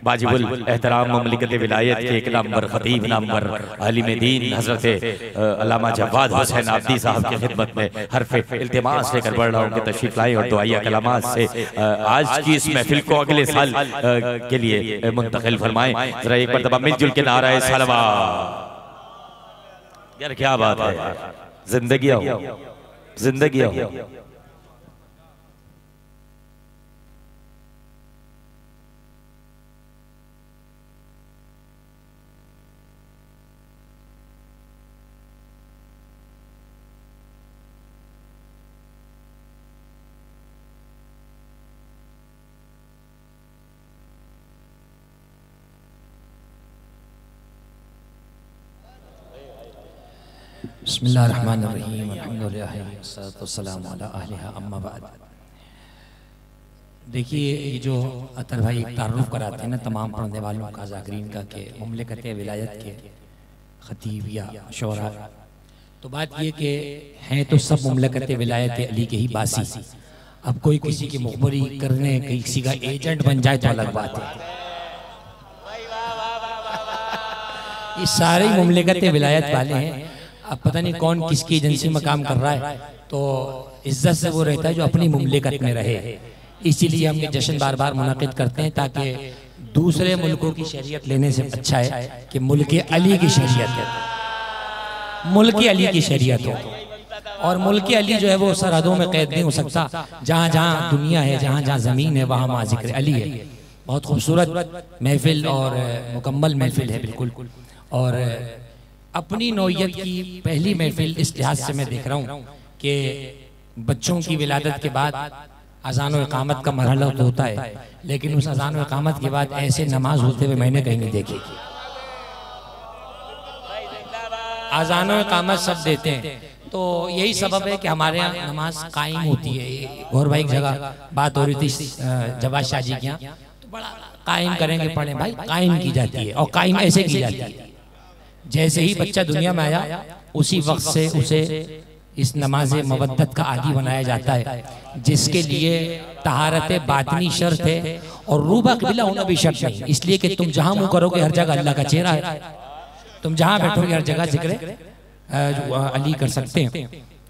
वाजिबुल एहतराम ममलिकत विलायत के एक नंबर खतीब नंबर आलिम दीन हजरत अल्लामा जवाद हुसैन आब्दी साहब की खिदमत में हरफ इल्तिमास लेकर बढ़ रहा हूँ कि तशरीफ लाएं और दुआया कलामात से आज की इस महफिल को अगले साल के लिए मुंतकिल फरमाएं। जरा एक मरतबा मिलजुल के नारा सलवात। यार क्या बात है, जिंदगी हो, जिंदगी हो। बिस्मिल्लाहिर्रहमानिर्रहीम अल्हम्दुलिल्लाहि वस्सलातु वस्सलामु अला अहलिहा अम्मा बाद। देखिए ये जो अतर भाई एक तारुफ कराते हैं ना तमाम पढ़ने वालों का ज़ाकिरीन का के मुमलिकत विलायत के खतीब या शोरा, तो बात ये कि हैं तो सब मुमलिकत विलायत अली के ही बासी। अब कोई किसी की मुखबरी करने किसी का एजेंट बन जाए तो अलग बात है। ये सारे मुमलिकत विलायत वाले हैं। अब पता नहीं कौन किसकी एजेंसी में काम कर रहा है, तो इज्जत से वो रहता है जो अपनी मुमलिकत में रहे। इसीलिए हम ये जश्न बार बार मुनाकिद करते हैं ताकि दूसरे मुल्कों की शरीयत लेने से अच्छा है कि मुल्क अली की शरीयत है, मुल्क अली की शरीयत हो। और मुल्क अली जो है वो सरहदों में कैद नहीं हो सकता। जहाँ जहाँ दुनिया है, जहाँ जहाँ ज़मीन है, वहाँ वहाँ जिक्र अली है। बहुत खूबसूरत महफिल और मुकम्मल महफिल है बिल्कुल। और अपनी नौयत की पहली महफिल इस लिहाज से मैं देख रहा हूँ कि बच्चों की विलादत के बाद अज़ान और इक़ामत का मरहला तो होता है, लेकिन उस अज़ान और इक़ामत के बाद ऐसे नमाज होते हुए मैंने कहीं नहीं देखी। अज़ान और इक़ामत सब देते हैं, तो यही सबब है कि हमारे यहाँ नमाज कायम होती है। और भाई एक जगह बात हो रही थी जवाद शाह जी के यहाँ, तो बड़ा कायम करेंगे पढ़ें भाई, कायम की जाती है। और कायम ऐसे की जाती है जैसे ही बच्चा दुनिया में आया उसी वक्त से उसे इस नमाज मवद्दत का आदी बनाया जाता है, जिसके लिए तहारत बातनी शर्त है और रूबा क़िबला होना भी शर्त नहीं। इसलिए कि तुम जहाँ मुँह करोगे हर जगह अल्लाह का चेहरा है, तुम जहाँ बैठोगे हर जगह जिक्र अली कर सकते हैं।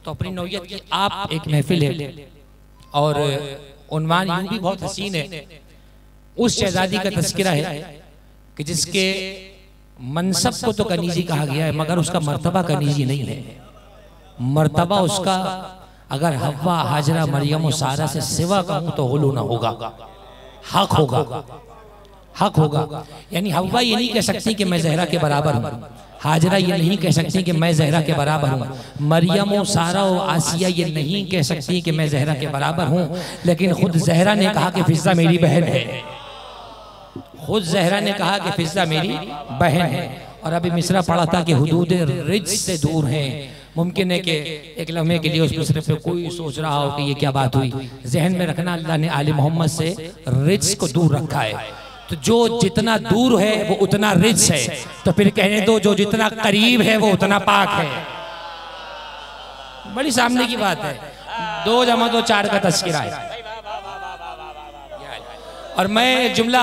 तो अपनी नौयत की आप एक महफिल है और उन्वान यूं भी बहुत हसीन है। उस शहजादी का तज़किरा है कि जिसके मनसब को तो कनीजी कहा गया है मगर उसका मर्तबा कनीजी नहीं है। मर्तबा उसका अगर हव्वा हाजरा मरियम और सारा से सिवा कहूँ तो हुलू ना होगा, हक होगा, हक होगा। यानी हव्वा ये नहीं कह सकती कि मैं ज़हरा के बराबर हूँ, हाजरा ये नहीं कह सकती कि मैं ज़हरा के बराबर हूँ, मरियम और सारा और आसिया ये नहीं कह सकती कि मैं ज़हरा के बराबर हूँ। लेकिन खुद ज़हरा ने कहा कि फिज़ा मेरी बहन है, खुद ज़हरा ने कहा कि फिज़ा मेरी बहन है। और अभी मिसरा पढ़ा था कि हुदूद रिज से दूर हैं। मुमकिन है कि एक लम्हे के लिए उस मिसरे पे कोई सोच रहा हो कि ये क्या बात हुई। जहन में रखना अल्लाह ने आले मोहम्मद से रिज को दूर रखा है, तो जो जितना दूर है वो उतना रिज है, तो फिर कहने दो जो जितना करीब है वो उतना पाक है। बड़ी सामने की बात है। 2 जमा 2 4 का तज़किरा है। और मैं जुमला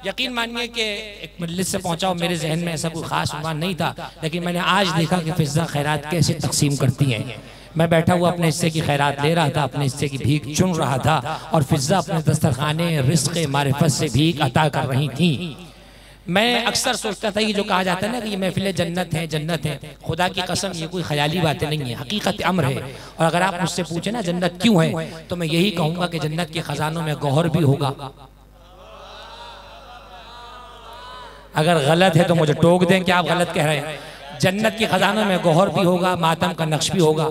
यकीन मानिए कि एक मजलिस से पहुंचा हूं, मेरे जहन में ऐसा कोई खास उन्वान नहीं था, लेकिन मैंने आज देखा कि फिज़ा खैरात कैसे तकसीम करती हैं। मैं बैठा हुआ अपने हिस्से की खैरात ले रहा था, अपने हिस्से की भीख चुन रहा था, और फिज़ा अपने दस्तरखाने रिज़्क़ मारिफत से भीख अता कर रही थी। मैं अक्सर सोचता था कि जो कहा जाता है ना कि ये महफिल जन्नत है, जन्नत है, खुदा की कसम ये कोई ख्याली बातें नहीं है, हकीकत अम्र है। और अगर आप मुझसे पूछे ना जन्नत क्यों है, तो मैं यही कहूँगा कि जन्नत के खजानों में गौहर भी होगा। अगर गलत है तो मुझे टोक दें कि आप गलत कह रहे हैं। जन्नत के खजानों में गौहर भी होगा, मातम का नक्श भी होगा,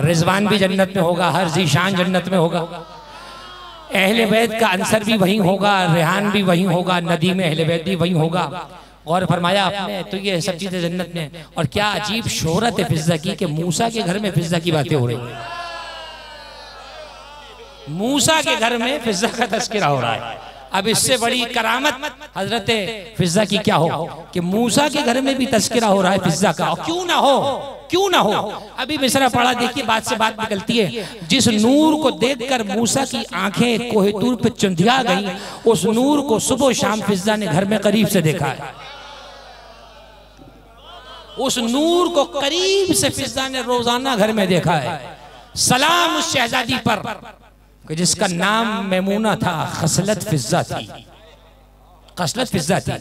रिजवान भी जन्नत में होगा, हर जीशान जन्नत में होगा, अहले बैत का अंसर भी वहीं होगा, रेहान भी वहीं होगा, नदी में अहले बैत भी वहीं होगा। और फरमाया आपने तो ये सब चीजें जन्नत में। और क्या अजीब शोहरत है फिज़ा की कि मूसा के घर में फिज़ा की बातें हो रही हैं। मूसा के घर में फिज़ा का तज़किरा हो रहा है। अब इससे बड़ी करामत हजरत फिजा की क्या हो कि मूसा के घर में भी तस्करा हो रहा है फिजा का, और क्यों ना हो, क्यों ना हो। अभी मिसरा पढ़ा, देखिए बात से बात निकलती है। जिस नूर को देखकर मूसा की आंखें कोहितूर पे चुंधिया गई, उस नूर को सुबह शाम फिजा ने घर में करीब से देखा है। उस नूर को करीब से फिजा ने रोजाना घर में देखा है। सलाम उस शहजादी पर कि जिसका नाम मैमूना था, खसलत फिजा थी, खसलत फिजा थी।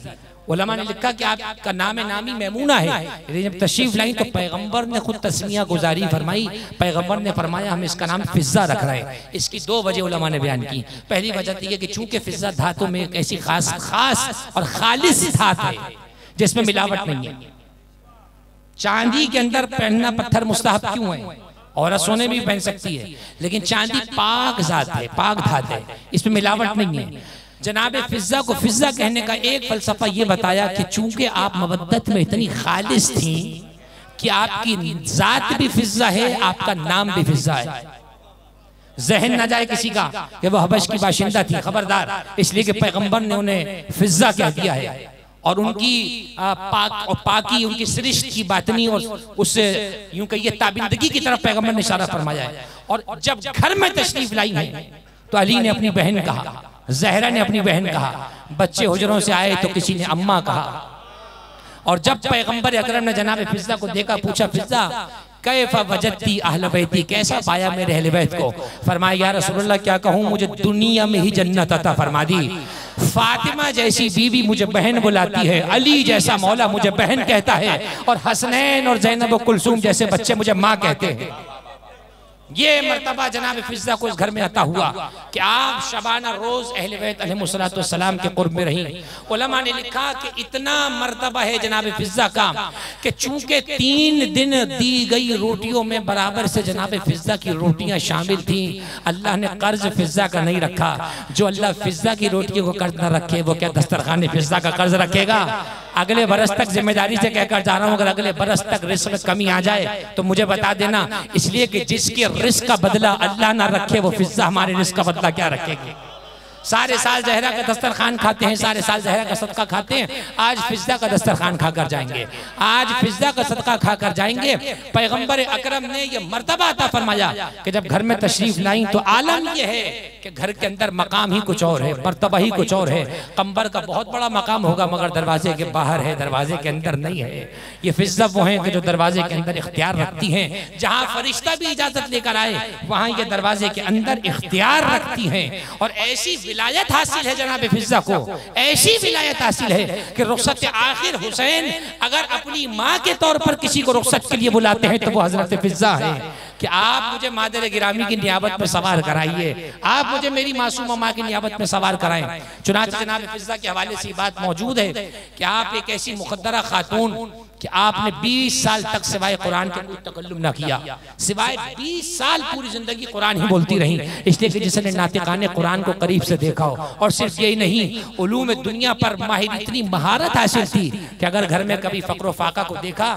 उलमा ने लिखा कि आपका नाम नामी मैमूना है। जब तशरीफ लाई तो पैगंबर ने खुद तस्मिया गुजारी फरमाई। पैगंबर ने फरमाया हम इसका नाम फिजा रख रहे हैं। इसकी दो वजह उलमा ने बयान की। पहली वजह थी कि चूंकि फिजा धातु में एक ऐसी खास और खालिस धातु है जिसमें मिलावट नहीं है। चांदी के अंदर पहनना पत्थर मुस्तहब क्यों है? औरत सोने भी पहन सकती है, लेकिन चांदी पाक जात है, पाक धात है, इसमें मिलावट नहीं है। जनाबे फिजा को फिजा कहने का एक फलसफा ये बताया कि चूंकि आप मवद्दत में इतनी खालिस थी कि आपकी जात भी फिजा है, आपका नाम भी फिजा है। जहन ना जाए किसी का कि वो हबश की बाशिंदा थी, खबरदार, इसलिए कि पैगंबर ने उन्हें फिजा कह दिया है। और उनकी पाक और पाकी, उनकी सृष्टि की बातनी और उससे यूं कहिए ताबिंदगी की तरफ पैगंबर ने इशारा फरमाया है। और जब घर में तशरीफ लाई है तो अली ने अपनी बहन कहा, जहरा ने अपनी बहन कहा, बच्चे हुजरों से आए तो किसी ने अम्मा कहा। और जब पैगंबर अकरम ने जनाब फिजा को देखा, पूछा फिजा कैफा वजदती अहल बैती, कैसा पाया मेरे अहले बैत को? फरमाया या रसूलल्लाह क्या कहूँ, मुझे दुनिया में ही जन्नत अता फरमा दी। फातिमा जैसी बीवी मुझे बहन बुलाती है, अली जैसा मौला मुझे बहन कहता है, और हसनैन और ज़ैनब और कुलसूम जैसे बच्चे मुझे माँ कहते हैं। ये मर्तबा जनाब फिजा को इस घर में अता हुआ कि आप शबाना रोज अहले बैत अलैहिस्सलाम के कुर्ब में रही। उलमा ने लिखा कि इतना मर्तबा है जनाब फिजा का कि चूंकि 3 दिन दी गई रोटियों में बराबर से जनाब फिजा की रोटियां शामिल थी। अल्लाह ने कर्ज फिजा का नहीं रखा। जो अल्लाह फिजा की रोटियों को कर्ज न रखे वो क्या दस्तरखाने फिजा का कर्ज रखेगा? अगले बरस तक जिम्मेदारी से कहकर जा रहा हूं, अगर अगले बरस तक रिस्क में कमी आ जाए तो मुझे बता देना, इसलिए कि जिसके रिस्क का बदला अल्लाह ना रखे वो फिजा हमारे रिस्क का बदला क्या रखेगी? सारे साल जहरा का दस्तरखान खाते हैं, सारे साल जहरा का सदका खाते हैं, आज फिजा का दस्तरखान खाकर जाएंगे, आज फिजा का सदका खाकर जाएंगे। पैगंबर अकरम ने ये मर्तबा अता फरमाया कि जब घर में तशरीफ लाई तो आलम ये है कि घर के अंदर मकाम ही कुछ और है, मर्तबा ही कुछ और है। कंबर का बहुत बड़ा मकाम होगा मगर दरवाजे के बाहर है, दरवाजे के अंदर नहीं है। ये फिजा वो है कि जो दरवाजे के अंदर इख्तियार रखती हैं। जहाँ फरिश्ता भी इजाजत लेकर आए वहाँ ये दरवाजे के अंदर इख्तियार रखती हैं। और ऐसी विलायत हासिल है जनाब फिजा को, ऐसी विलायत हासिल है कि रुखसत आखिर हुसैन अगर अपनी माँ के तौर पर किसी को रुखसत के लिए बुलाते हैं तो वो हजरत फिजा है कि आप मुझे मादर गिरामी की नियाबत में सवार कराइए, आप मुझे मेरी मासूमा माँ की नियाबत में सवार कराएं। चुनांचे जनाब फिजा के हवाले से बात मौजूद है कि आप एक ऐसी मुकद्दरा खातून कि आपने 20 साल तक सिवाय कुरान के कोई तकल्लुम ना किया, सिवाय 20 साल पूरी जिंदगी कुरान ही बोलती रही। इसलिए कि जिसने नातिकाने कुरान को करीब से देखा हो, और सिर्फ यही नहीं, उलूम दुनिया पर माहिर इतनी महारत हासिल थी कि अगर घर में कभी फक्र फाका को देखा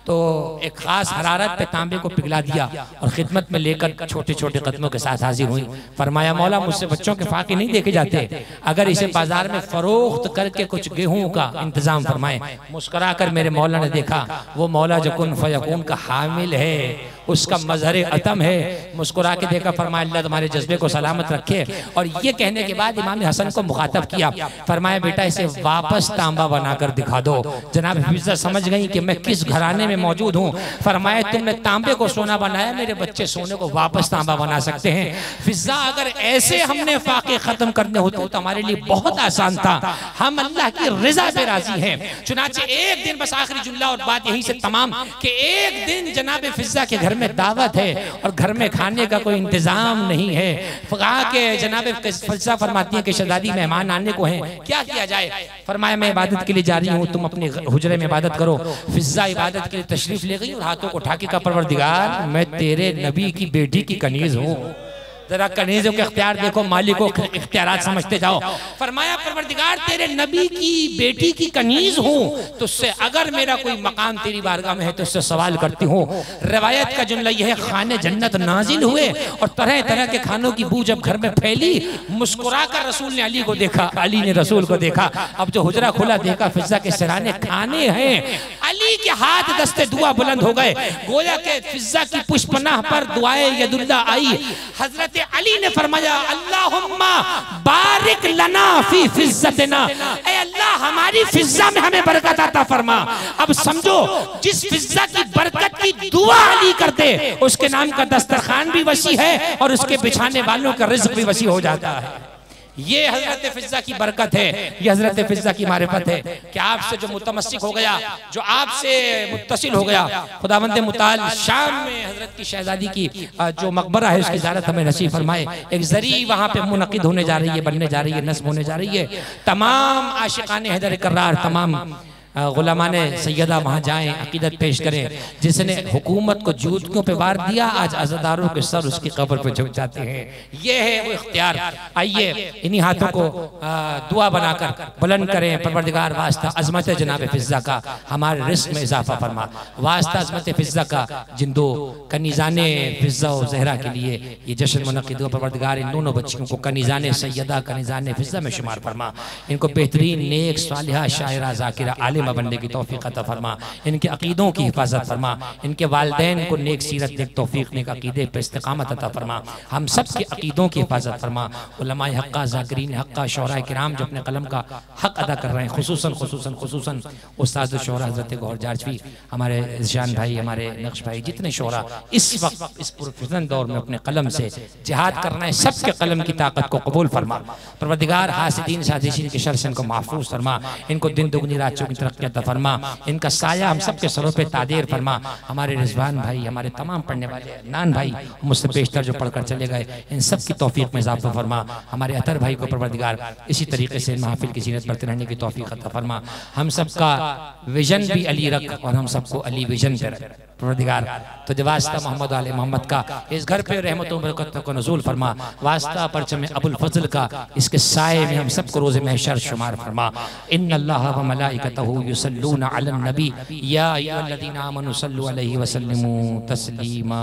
तो एक खास हरारत पे तांबे को पिघला दिया और खिदमत में लेकर छोटे छोटे कदमों के साथ हाजिर हुई। फरमाया मौला मुझसे बच्चों के फाके नहीं देखे जाते, अगर इसे बाजार में फरोख्त करके कुछ गेहूं का इंतजाम फरमाए। मुस्कुरा कर मेरे मौला ने देखा, वो मौला जो कुन फयकून का हामिल है, उसका मजहर अतम है। मुस्कुरा के देखा, फरमाया अल्लाह तुम्हारे जज्बे को सलामत रखे। और ये कहने के बाद इमाम हसन को मुखातब किया, फरमाया बेटा इसे वापस तांबा बनाकर दिखा दो। जनाब फिजा समझ गई कि मैं किस घराने में मौजूद हूँ। फरमाया तुमने तांबे को सोना बनाया, मेरे बच्चे सोने को वापस तांबा बना सकते हैं। फिजा अगर ऐसे हमने फाके खत्म करने होते तो हमारे लिए बहुत आसान था। हम अल्लाह की रजा पे राजी हैं। चुनाचे एक दिन बस आखिरी जुमला और बात यहीं से तमाम कि एक दिन जनाब फिजा के घर में दावत है और घर में खाने का कोई इंतजाम नहीं है। फक़हा के जनाब फिजा फरमाती हैं कि शहजादी मेहमान आने को हैं, क्या किया जाए? फरमाया मैं इबादत के लिए जा रही हूँ, तुम अपने हुजरे में इबादत करो। फिजा इबादत के लिए तशरीफ ले गई और हाथों को उठा के कहा, परवरदिगार मैं तेरे नबी की बेटी की कनीज हूँ, जरा कनीज़ों के इख्तियार देखो, मालिक को इख्तियारात समझते जाओ। फरमाया परवरदिगार तेरे नबी की बेटी की कनीज़ हूँ, तो उससे अगर मेरा कोई मकाम तेरी बारगाह में है तो उससे सवाल करती हूँ। रवायत का जुमला यह है, खाने जन्नत नाजिल हुए और तरह तरह के खानों की बू जब घर में फैली, मुस्कुरा कर रसूल ने अली को देखा, अली ने रसूल को देखा। अब जो हुजरा खुला देखा फिजा के सिराने खाने हैं। अली के हाथ दस्ते दुआ बुलंद हो गए, गोया के फिजा की पुष्पनाह पर दुआए यदुल्ला आई। हजरत अली ने फरमाया अल्लाहुम्मा बारिक लना फी फिज्जतना, ऐ अल्लाह हमारी फिजा में हमें बरकत अता फरमा। अब समझो, जिस फिजा की बरकत की दुआ अली करते उसके नाम का दस्तरखान भी वसी है और उसके बिछाने वालों का रिज़्क़ भी वसी हो जाता है। ये हजरत फिजा की बरकत है, ये हजरत फिजा की मारिफत है कि आपसे जो मुतमस्सिक हो गया, जो आपसे मुत्तसिल हो गया, खुदावंद मुताल शाम में हजरत की शहजादी की जो मकबरा है उसकी ज़ियारत हमें नसीब फरमाए। एक ज़री वहाँ पे मुनक़िद होने जा रही है, बनने जा रही है, नस्ब होने जा रही है। तमाम आशिकाने हैदर करार, तमाम गुलामाने सैयदा वहाँ जाएं, अकीदत पेश करें। जिसने हुकूमत को जूतियों पे वार दिया, आज अज़ादारों के सर उसकी कब्र पे झुक जाते हैं। ये है वो इख्तियार। आइए इन्हीं हाथों को दुआ बनाकर बुलंद करें। परवरदिगार वास्ता अज़मत जनाब फिज़्ज़ा का हमारे रिस्क में इजाफा फरमा, वास्ता अज़मत फिज़्ज़ा का जिंदो कनीज़ाने फिज़्ज़ा और ज़हरा के लिए ये जश्न मुनक़िद हुआ। परवरदिगार इन दोनों बच्चियों को कनीज़ाने सैयदा, कनीज़ाने फिज़्ज़ा में शुमार फरमा। इनको बेहतरीन नेक सालिहा शायरा ज़ाकिरा आलिमा बनने की तौफीक अता फरमा। इनके अकीदों की हिफाजत फरमा। इनके वालिदैन को नेक सीरत, नेक तौफीक, नेक अकीदे पर इस्तिकामत अता फरमा। हम सब के अकीदों की हिफाजत फरमा। उलमाए हक्का, ज़ाकिरीन हक्का, शोराए किराम जो अपने कलम का हक अदा कर रहे हैं, खुसूसन उस्ताद शोरा हज़रत गौहर जारचवी, हमारे ज़िशान भाई, हमारे नक्श भाई, जितने शोरा इस वक्त इस पुरफिज़न दौर में अपने कलम से जिहाद करना है, सबके कलम की ताकत को कबूल फरमा। परवरदिगार हासिदीन साजिशीन के शर से इनको महफूज फरमा। इनको दिन दुगनी रात चौगुनी तरक्की अता फरमा। इनका साया हम सब के सरों पे तादेर फरमा। हमारे रिजवान भाई, हमारे तमाम पढ़ने वाले नान भाई, मुझसे पेशतर जो पढ़कर चले गए, इन सब की तौफीक में इजाफा फरमा। हमारे अतर भाई को परवरदिगार इसी तरीके से महफिल की जीनत बढ़ते रहने की तौफीक अता फरमा। हम सब का विजन भी अली रख और हम सबको अली विजन पे रख परवरदिगार। तो जो वास्ता मोहम्मद आले मोहम्मद का इस घर पे रहमतों बरकतों को नज़ूल फरमा। वास्ता परचम अबुल फजल का इसके साए में हम सबको रोज़े महशर शुमार फरमा। इन्नल्लाह व मलाइकतहू युसल्लूना अलन नबी या अय्युहल्लज़ीना आमनू सल्लु अलैहि व सल्लिमू तस्लीमा।